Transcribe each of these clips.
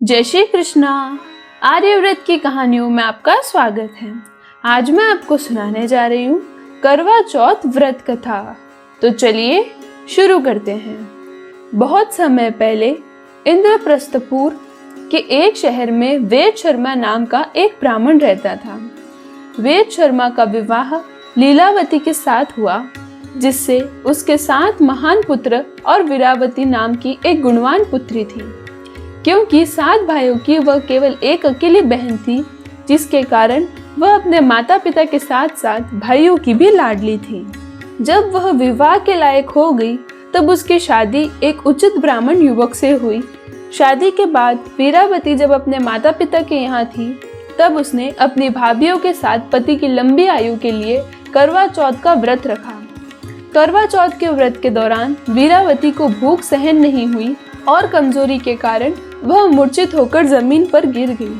जय श्री कृष्णा। आर्यव्रत की कहानियों में आपका स्वागत है। आज मैं आपको सुनाने जा रही हूँ करवा चौथ व्रत कथा। तो चलिए शुरू करते हैं। बहुत समय पहले इंद्रप्रस्थपुर के एक शहर में वेद शर्मा नाम का एक ब्राह्मण रहता था। वेद शर्मा का विवाह लीलावती के साथ हुआ, जिससे उसके 7 महान पुत्र और वीरावती नाम की एक गुणवान पुत्री थी। क्योंकि 7 भाइयों की वह केवल एक अकेली बहन थी, जिसके कारण वह अपने माता पिता के साथ साथ भाइयों की भी लाडली थी। जब वह विवाह के लायक हो गई, तब उसकी शादी एक उचित ब्राह्मण युवक से हुई। शादी के बाद वीरावती जब अपने माता पिता के यहाँ थी, तब उसने अपनी भाभियों के साथ पति की लंबी आयु के लिए करवा चौथ का व्रत रखा। करवा चौथ के व्रत के दौरान वीरावती को भूख सहन नहीं हुई और कमजोरी के कारण वह मूर्छित होकर जमीन पर गिर गई।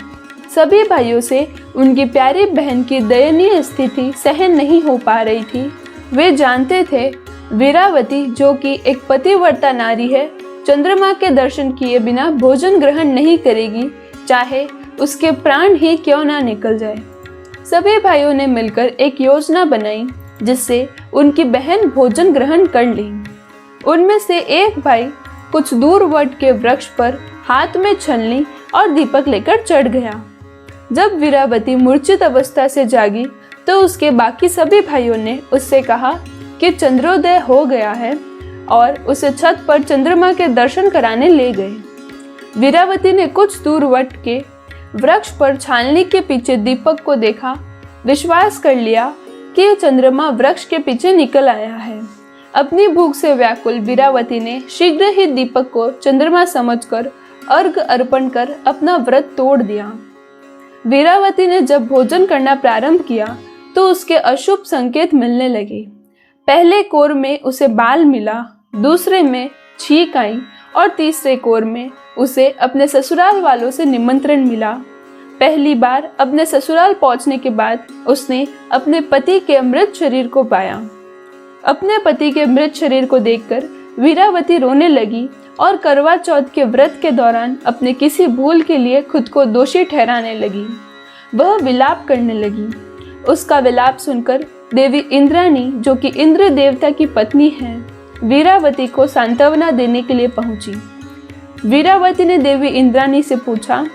सभी भाइयों से उनकी प्यारी बहन की दयनीय स्थिति सहन नहीं हो पा रही थी। वे जानते थे वीरावती, जो कि एक पतिव्रता नारी है, चंद्रमा के दर्शन किए बिना भोजन ग्रहण नहीं करेगी, चाहे उसके प्राण ही क्यों ना निकल जाए। सभी भाइयों ने मिलकर एक योजना बनाई, जिससे उनकी बहन भोजन ग्रहण कर ली। उनमें से एक भाई कुछ दूर वट के वृक्ष पर हाथ में छलनी और दीपक लेकर चढ़ गया। जब वीरावती मूर्छित अवस्था से जागी, तो उसके बाकी सभी भाइयों ने उससे कहा कि चंद्रोदय हो गया है और उसे छत पर चंद्रमा के दर्शन कराने ले गए। वीरावती ने कुछ दूर वट के वृक्ष पर छालनी के पीछे दीपक को देखा, विश्वास कर लिया कि चंद्रमा वृक्ष के पीछे निकल आया है। अपनी भूख से व्याकुल वीरावती ने शीघ्र ही दीपक को चंद्रमा समझकर अर्घ अर्पण कर अपना व्रत तोड़ दिया। वीरावती ने जब भोजन करना प्रारंभ किया, तो उसके अशुभ संकेत मिलने लगे। पहले कोर में उसे बाल मिला, दूसरे में छींक आई और तीसरे कोर में उसे अपने ससुराल वालों से निमंत्रण मिला। पहली बार अपने ससुराल पहुंचने के बाद उसने अपने पति के मृत शरीर को पाया। अपने पति के मृत शरीर को देखकर वीरावती रोने लगी और करवा चौथ के व्रत के दौरान अपने किसी भूल के लिए खुद को दोषी ठहराने लगी। वह विलाप करने लगी। उसका विलाप सुनकर देवी इंद्राणी, जो कि इंद्र देवता की पत्नी है, वीरावती को सांत्वना देने के लिए पहुंची। वीरावती ने देवी इंद्राणी से पूछा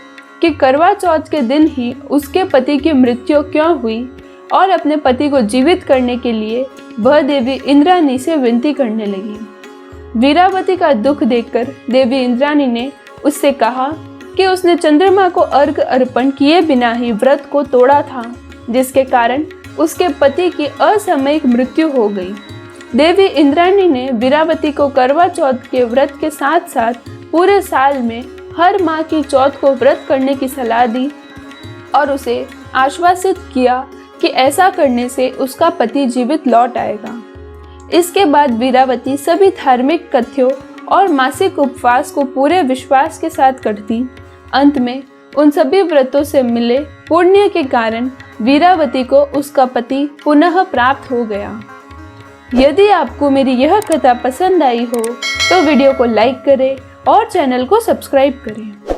कि करवा चौथ के दिन ही उसके पति की मृत्यु क्यों हुई, और अपने पति को जीवित करने के लिए वह देवी इंद्राणी से विनती करने लगी। वीरावती का दुख देखकर देवी इंद्राणी ने उससे कहा कि उसने चंद्रमा को अर्घ अर्पण किए बिना ही व्रत को तोड़ा था, जिसके कारण उसके पति की असामयिक मृत्यु हो गई। देवी इंद्राणी ने वीरावती को करवा चौथ के व्रत के साथ साथ पूरे साल में हर माह की चौथ को व्रत करने की सलाह दी और उसे आश्वासित किया कि ऐसा करने से उसका पति जीवित लौट आएगा। इसके बाद वीरावती सभी धार्मिक कथ्यों और मासिक उपवास को पूरे विश्वास के साथ करती। अंत में उन सभी व्रतों से मिले पुण्य के कारण वीरावती को उसका पति पुनः प्राप्त हो गया। यदि आपको मेरी यह कथा पसंद आई हो, तो वीडियो को लाइक करें और चैनल को सब्सक्राइब करें।